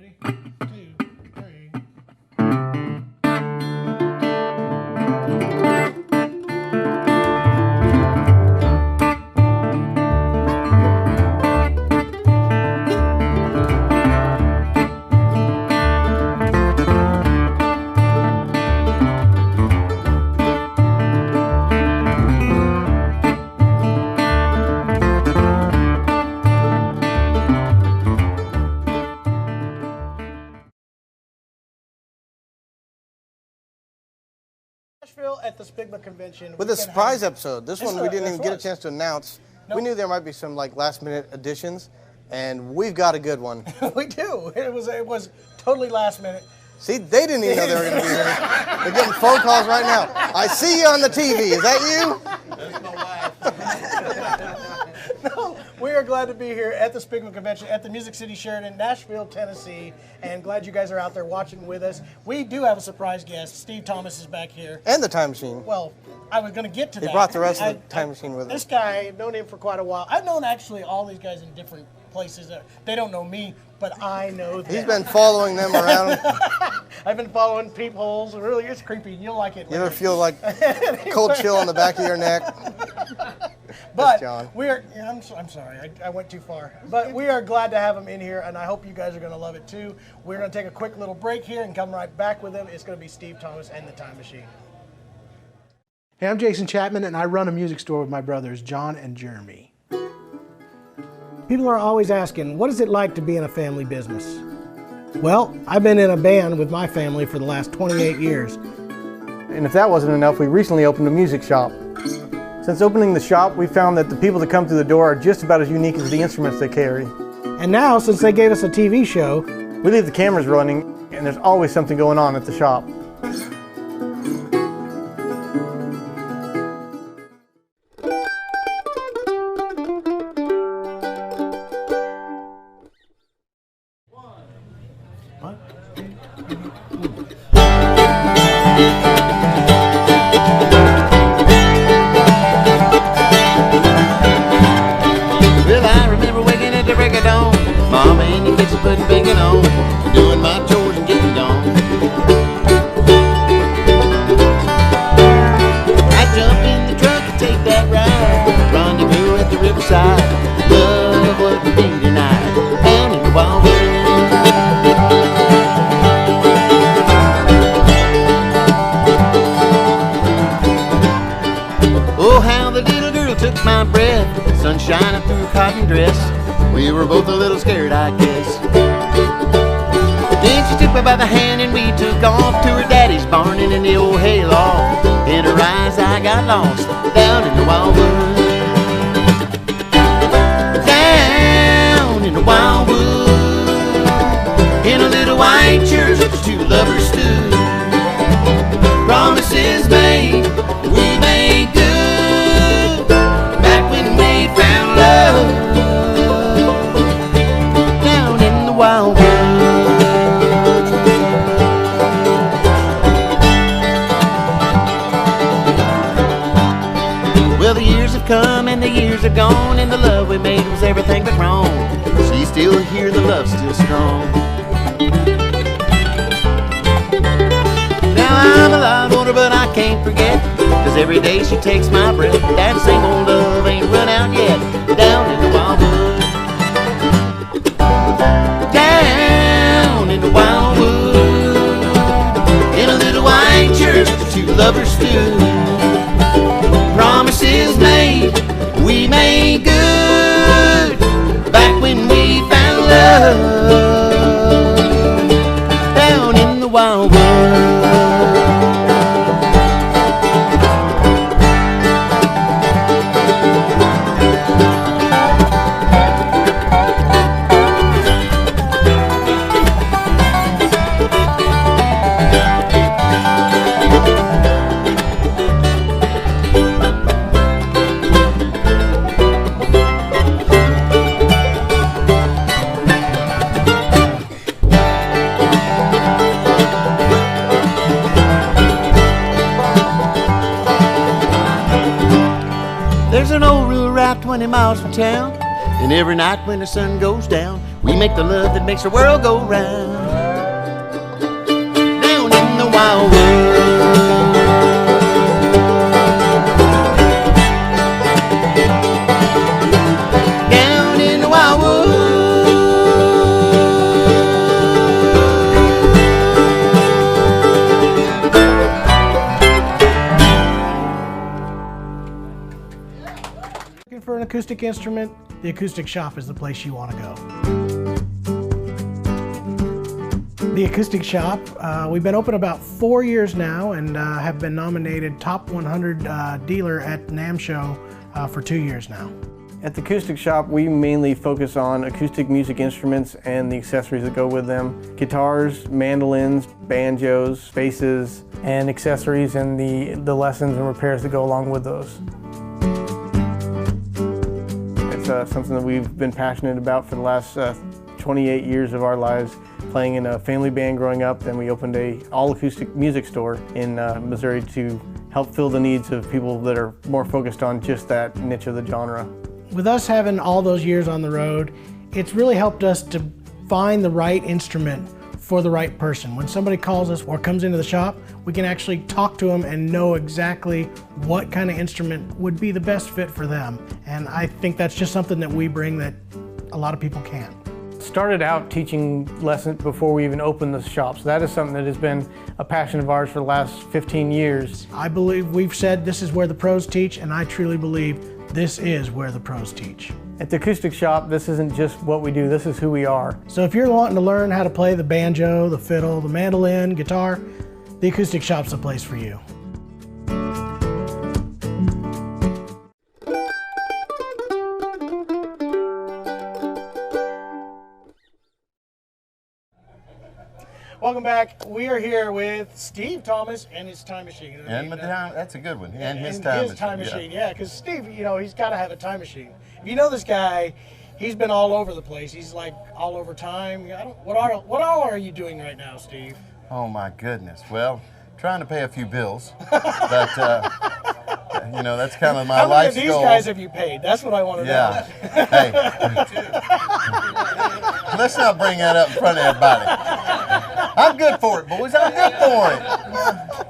Ready? 2, 3. Nashville at the SPBGMA convention. With a surprise episode. This one we didn't even get a was. chance to announce. Nope. We knew there might be some like last minute additions, and we've got a good one. We do. It was totally last minute. See, they didn't even know they were going to be here. They're getting phone calls right now. I see you on the TV. Is that you? That's my wife. No, we are glad to be here at the SPBGMA convention at the Music City Sheridan, Nashville, Tennessee, and glad you guys are out there watching with us. We do have a surprise guest. Steve Thomas is back here. And the time machine. Well, I was going to get to that. He brought the rest of the time machine with him. This guy, I've known him for quite a while. I've known actually all these guys in different places. They don't know me, but I know them. He's been following them around. I've been following peepholes. Really, it's creepy. You'll like it. You ever feel like cold chill on the back of your neck? But John. we are. Yeah, I'm sorry. I went too far. But we are glad to have him in here, and I hope you guys are going to love it too. We're going to take a quick little break here and come right back with him. It's going to be Steve Thomas and the Time Machine. Hey, I'm Jason Chapman, and I run a music store with my brothers, John and Jeremy. People are always asking, what is it like to be in a family business? Well, I've been in a band with my family for the last 28 years. And if that wasn't enough, we recently opened a music shop. Since opening the shop, we found that the people that come through the door are just about as unique as the instruments they carry. And now, since they gave us a TV show, We leave the cameras running, and there's always something going on at the shop. Well, I remember waking at the break of dawn, Mama in the kitchen putting bacon on, doing my chores and getting gone. I jump in the truck and take that ride, rendezvous at the riverside. Love what we do tonight, down in the wild world. Oh, how the little girl took my breath, sun shining through her cotton dress. We were both a little scared, I guess. Then she took me by the hand and we took off to her daddy's barn and in the old hayloft. In her eyes I got lost down in the wild woods. Down in the wild woods, in a little white church, the two lovers stood. Promises made, we made good. Back when we found love, down in the wild woods. Well, the years have come and the years are gone, and the love we made was everything but wrong. She's still here, the love's still strong. Now I'm a lot older, but I can't forget, 'cause every day she takes my breath. That same old love ain't run out yet, down in the wild woods. Down in the wild woods, in a little white church, the two lovers stood. Promises made, we made good. Back when we found love, down in the wild woods. There's an old rule right 20 miles from town, and every night when the sun goes down, we make the love that makes the world go round. wild world. Down in the wild world. Looking for an acoustic instrument? The Acoustic Shop is the place you want to go. The Acoustic Shop, we've been open about 4 years now and have been nominated Top 100 Dealer at NAMM Show for 2 years now. At the Acoustic Shop, we mainly focus on acoustic music instruments and the accessories that go with them. Guitars, mandolins, banjos, basses, and accessories and the lessons and repairs that go along with those. It's something that we've been passionate about for the last 28 years of our lives, playing in a family band growing up. Then we opened a all-acoustic music store in Missouri to help fill the needs of people that are more focused on just that niche of the genre. With us having all those years on the road, it's really helped us to find the right instrument for the right person. When somebody calls us or comes into the shop, we can actually talk to them and know exactly what kind of instrument would be the best fit for them. And I think that's just something that we bring that a lot of people can't. Started out teaching lessons before we even opened the shop, so that is something that has been a passion of ours for the last 15 years. I believe we've said this is where the pros teach, and I truly believe this is where the pros teach. At the Acoustic Shop, this isn't just what we do, this is who we are. So if you're wanting to learn how to play the banjo, the fiddle, the mandolin, guitar, the Acoustic Shop's the place for you. Welcome back. We are here with Steve Thomas and his time machine. And my time, that's a good one. And his time machine. Yeah, because Steve, you know, he's got to have a time machine. If you know this guy, he's been all over the place. He's like all over time. What all are you doing right now, Steve? Oh my goodness. Well, trying to pay a few bills, but you know, that's kind of my life's goal. How many of these guys have you paid? That's what I want to know. Hey, let's not bring that up in front of everybody. I'm good for it, boys. I'm good for it.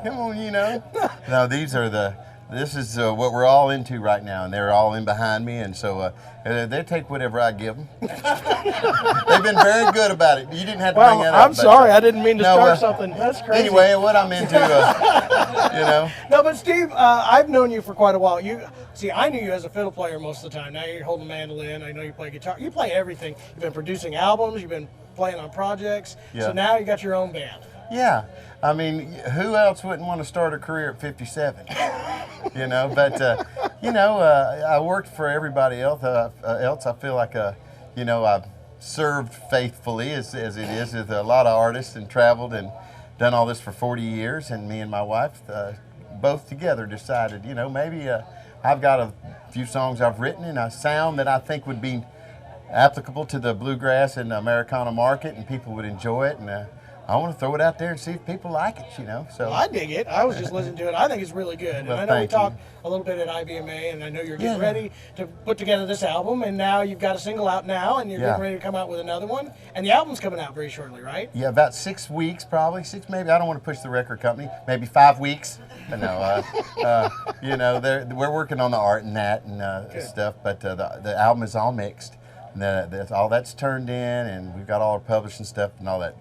Come on, you know. No, this is what we're all into right now, and they're all in behind me, and so they take whatever I give them. They've been very good about it. You didn't have to bring that up. I'm sorry. I didn't mean to start something. That's crazy. Anyway, what I'm into, you know. No, but Steve, I've known you for quite a while. I knew you as a fiddle player most of the time. Now you're holding a mandolin. I know you play guitar. You play everything. You've been producing albums. You've been playing on projects. Yeah. So now you got your own band. Yeah. I mean, who else wouldn't want to start a career at 57? You know, but, you know, I worked for everybody else. I feel like, you know, I've served faithfully as it is with a lot of artists and traveled and done all this for 40 years. And me and my wife, both together decided, you know, maybe I've got a few songs I've written and a sound that I think would be applicable to the bluegrass and Americana market and people would enjoy it. And I want to throw it out there and see if people like it, you know. So well, I dig it. I was just listening to it. I think it's really good. Well, and I know we talked a little bit at IBMA, and I know you're getting ready to put together this album, and now you've got a single out now, and you're getting ready to come out with another one. And the album's coming out very shortly, right? Yeah, about 6 weeks probably. 6 maybe. I don't want to push the record company. Maybe 5 weeks. But no, you know, we're working on the art and that and stuff, but the album is all mixed. And all that's turned in, and we've got all our publishing stuff and all that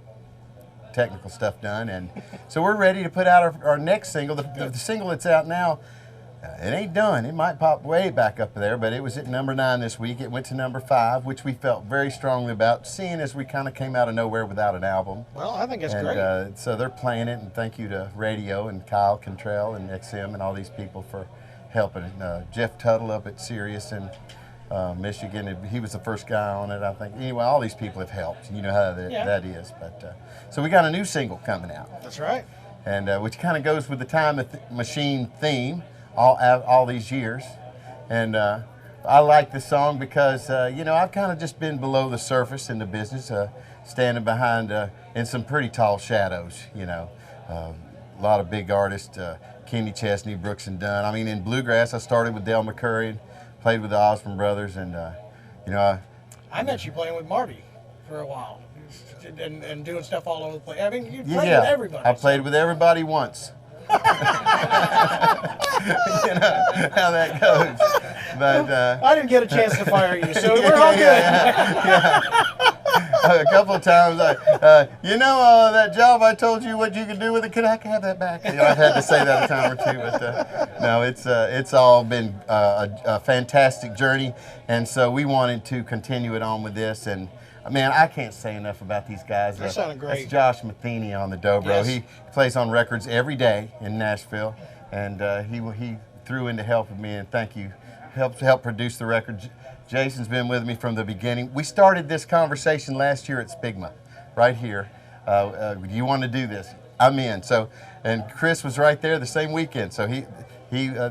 technical stuff done, and so we're ready to put out our next single. The single that's out now, it ain't done. It might pop way back up there, but it was at number 9 this week. It went to number 5, which we felt very strongly about, seeing as we kind of came out of nowhere without an album. Well, I think it's great. So they're playing it, and thank you to Radio and Kyle Cantrell and XM and all these people for helping. Jeff Tuttle up at Sirius and Michigan, he was the first guy on it, I think. Anyway, all these people have helped. You know how that is. But so we got a new single coming out. That's right. And which kind of goes with the time machine theme all these years. And I like this song because you know, I've kind of just been below the surface in the business, standing behind in some pretty tall shadows. You know, a lot of big artists, Kenny Chesney, Brooks and Dunn. I mean, in bluegrass, I started with Del McCurry and played with the Osborne Brothers, and you know, I met you playing with Marty for a while. and doing stuff all over the place. I mean, you played with everybody. I played with everybody once. You know how that goes. But I didn't get a chance to fire you, so we're all good. A couple of times, that job I told you what you could do with it. Could I have that back? You know, I've had to say that a time or two, but no, it's all been a fantastic journey, and so we wanted to continue it on with this. And man, I can't say enough about these guys. That sounded great. That's Josh Matheny on the dobro. Yes. He plays on records every day in Nashville, and he threw in to help me, and thank you. Help produce the record. Jason's been with me from the beginning. We started this conversation last year at SPBGMA, right here. You want to do this? I'm in. So, and Chris was right there the same weekend. So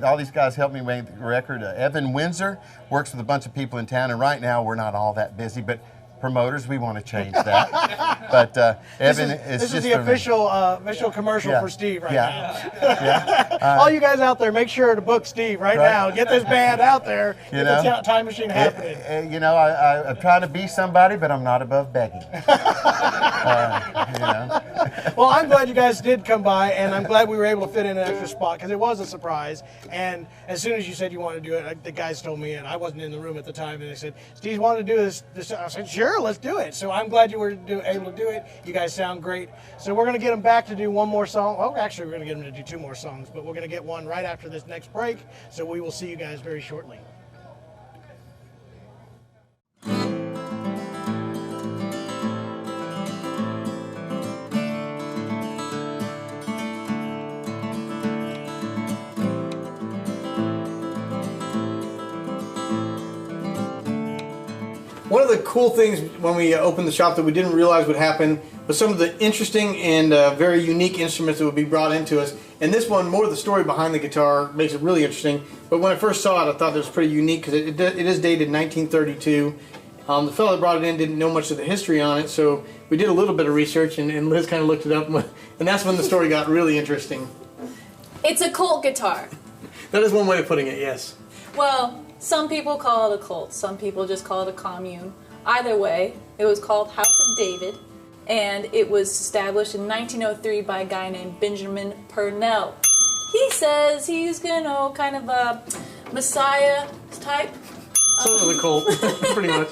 all these guys helped me make the record. Evan Windsor works with a bunch of people in town, and right now we're not all that busy, but promoters, we want to change that. But Evan this is the official commercial for Steve right now. Yeah. All you guys out there, make sure to book Steve right now. Get this band out there. Get the time machine happening. I'm trying to be somebody, but I'm not above begging. Well, I'm glad you guys did come by, and I'm glad we were able to fit in an extra spot because it was a surprise. And as soon as you said you wanted to do it, the guys told me, and I wasn't in the room at the time, and they said, Steve wanted to do this. I said, sure, let's do it. So I'm glad you were able to do it. You guys sound great. So we're going to get them back to do one more song. Oh, actually, we're going to get them to do two more songs, but we're going to get one right after this next break. So we will see you guys very shortly. One of the cool things when we opened the shop that we didn't realize would happen was some of the interesting and very unique instruments that would be brought into us. And this one, more of the story behind the guitar makes it really interesting. But when I first saw it, I thought it was pretty unique because it is dated 1932. The fellow that brought it in didn't know much of the history on it, so we did a little bit of research, and Liz kind of looked it up, and that's when the story got really interesting. It's a cult guitar. That is one way of putting it, yes. Well, some people call it a cult, some people just call it a commune. Either way, it was called House of David, and it was established in 1903 by a guy named Benjamin Purnell. He says he's, kind of a messiah type. Sort of a cult, pretty much.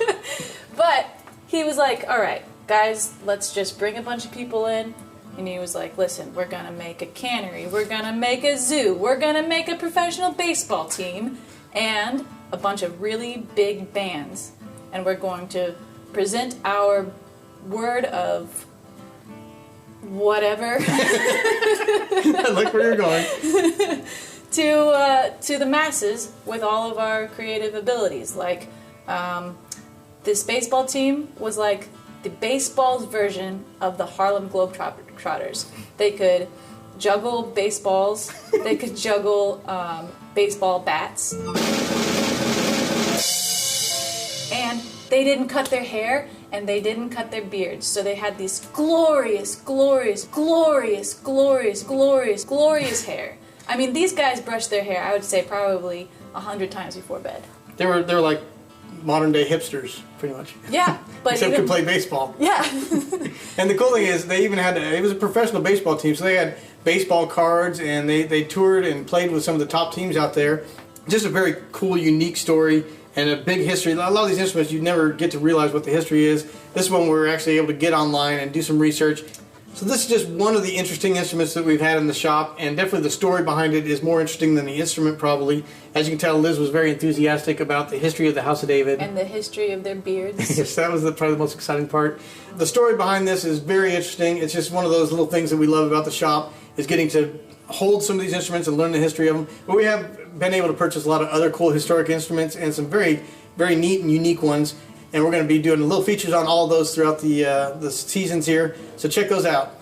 But he was like, all right, guys, let's just bring a bunch of people in. And he was like, listen, we're going to make a cannery, we're going to make a zoo, we're going to make a professional baseball team, and a bunch of really big bands. And we're going to present our word of whatever. I like where you're going. to the masses with all of our creative abilities. Like, this baseball team was like the baseball's version of the Harlem Globetrotters. They could juggle baseballs, they could juggle baseball bats. And they didn't cut their hair, and they didn't cut their beards. So they had these glorious, glorious, glorious, glorious, glorious, glorious hair. I mean, these guys brushed their hair, I would say, probably 100 times before bed. They were like modern day hipsters, pretty much. Yeah, but except to play baseball. Yeah. And the cool thing is, they even had it was a professional baseball team, so they had baseball cards, and they toured and played with some of the top teams out there. Just a very cool, unique story. And a big history. A lot of these instruments you never get to realize what the history is. This one we're actually able to get online and do some research. So this is just one of the interesting instruments that we've had in the shop, and definitely the story behind it is more interesting than the instrument probably. As you can tell, Liz was very enthusiastic about the history of the House of David. And the history of their beards. Yes, that was probably the most exciting part. The story behind this is very interesting. It's just one of those little things that we love about the shop, is getting to hold some of these instruments and learn the history of them. But we have been able to purchase a lot of other cool historic instruments and some very, very neat and unique ones. And we're going to be doing little features on all of those throughout the seasons here. So check those out.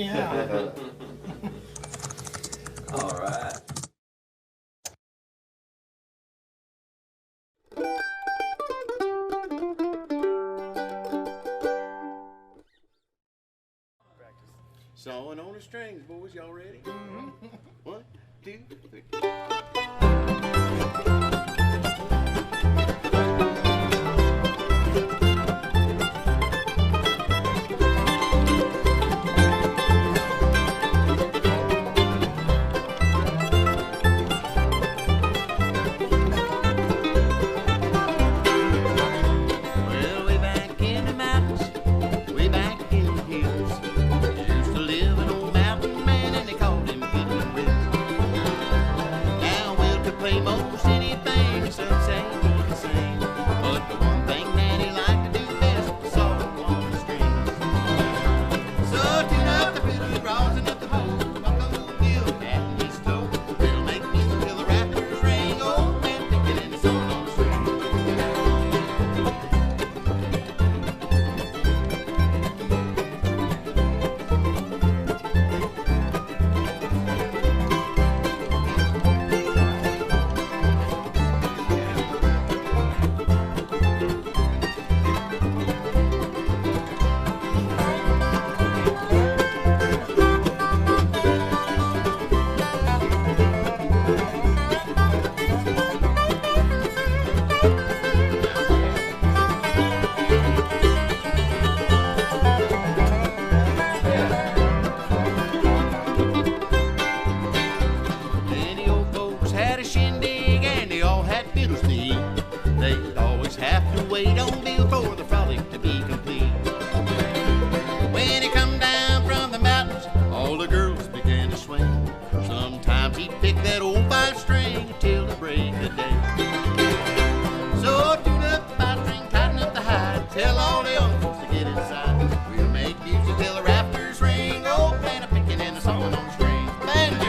Yeah. All right. Sawing on the strings, boys. Y'all ready? Mm-hmm. 1, 2, 3. Well, way back in the mountains, way back in the hills, there used to live an old mountain man, and they called him Fiddler Bill. Now Will could play most anything, some say he could sing, but the one thing that he liked to do best was saw on the strings. So tune up the fiddle, rosin up the bow, buckle Bill at his toe. We'll make music till the rafters ring, old man picking in the song on the strings. Many old folks had a shindig and they all had fiddles to eat. They'd always have to wait on Bill for the frolic to be complete. When he come down from the mountains, all the girls began to swing. Sometimes he'd pick that old 5-string till the break of day. So tune up the 5-string, tighten up the hide, tell all the young folks to get inside. We'll make music till the rafters ring, old man a picking and a sawing on the strings. Banjo!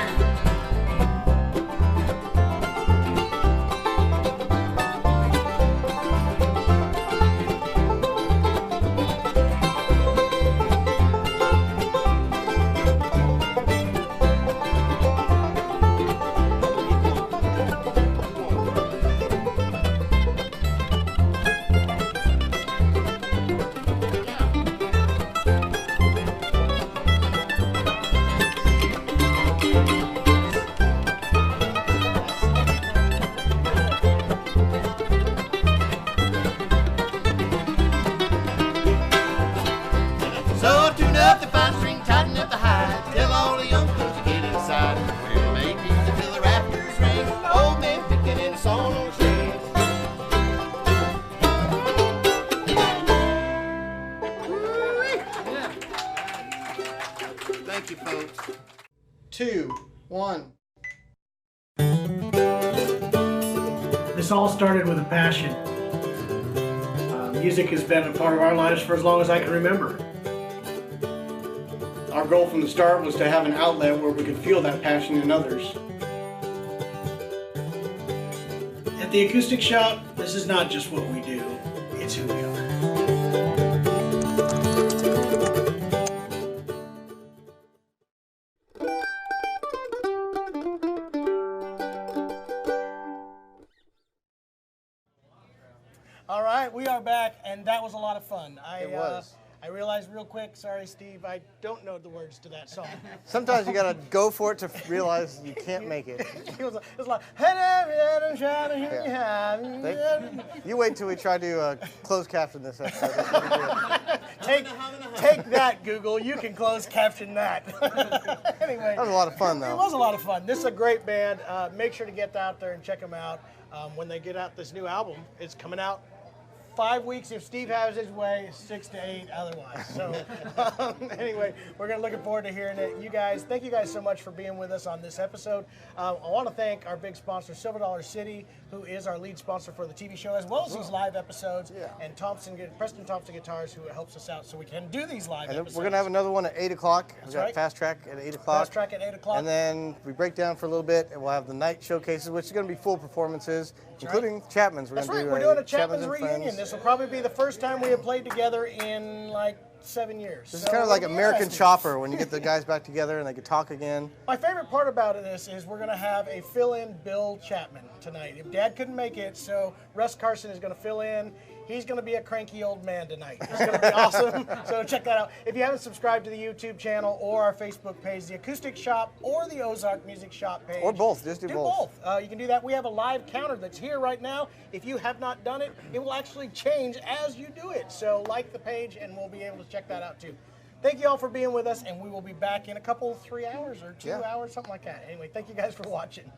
So tune up the 5-string, tighten up the hide, tell all the young folks to get inside. We'll make music till the rafters ring, old man picking in a song on the strings. Thank you, folks. 2, 1. This all started with a passion. Music has been a part of our lives for as long as I can remember. Our goal from the start was to have an outlet where we could feel that passion in others. At the Acoustic Shop, this is not just what we do, it's who we are. All right, we are back, and that was a lot of fun. It was. I realized real quick, sorry Steve, I don't know the words to that song. Sometimes you gotta go for it to realize you can't make it. It was like, You wait till we try to close caption this episode. That's what we do. take that, Google. You can close caption that. Anyway, That was a lot of fun, it though. was a lot of fun. This is a great band. Make sure to get out there and check them out. When they get out this new album, it's coming out 5 weeks if Steve has his way, 6 to 8 otherwise. So anyway, we're looking forward to hearing it. You guys, thank you guys so much for being with us on this episode. I want to thank our big sponsor, Silver Dollar City, who is our lead sponsor for the TV show, as well as these live episodes, and Preston Thompson Guitars, who helps us out so we can do these live episodes. We're going to have another one at 8 o'clock. We've got right. Fast Track at 8 o'clock. Fast Track at 8 o'clock. And then we break down for a little bit, and we'll have the night showcases, which is going to be full performances, including Chapman's. That's right. We're doing a Chapman's reunion. This will probably be the first time we have played together in like 7 years. This is kind of like American Chopper when you get the guys back together and they can talk again. My favorite part about this is we're going to have a fill-in Bill Chapman tonight. If Dad couldn't make it, so Russ Carson is going to fill in. He's going to be a cranky old man tonight. It's going to be awesome. So check that out. If you haven't subscribed to the YouTube channel or our Facebook page, the Acoustic Shop or the Ozark Music Shop page. Or both. Just do both. You can do that. We have a live counter that's here right now. If you have not done it, it will actually change as you do it. So like the page and we'll be able to check that out too. Thank you all for being with us, and we will be back in a couple, 3 hours or 2 hours, something like that. Anyway, thank you guys for watching.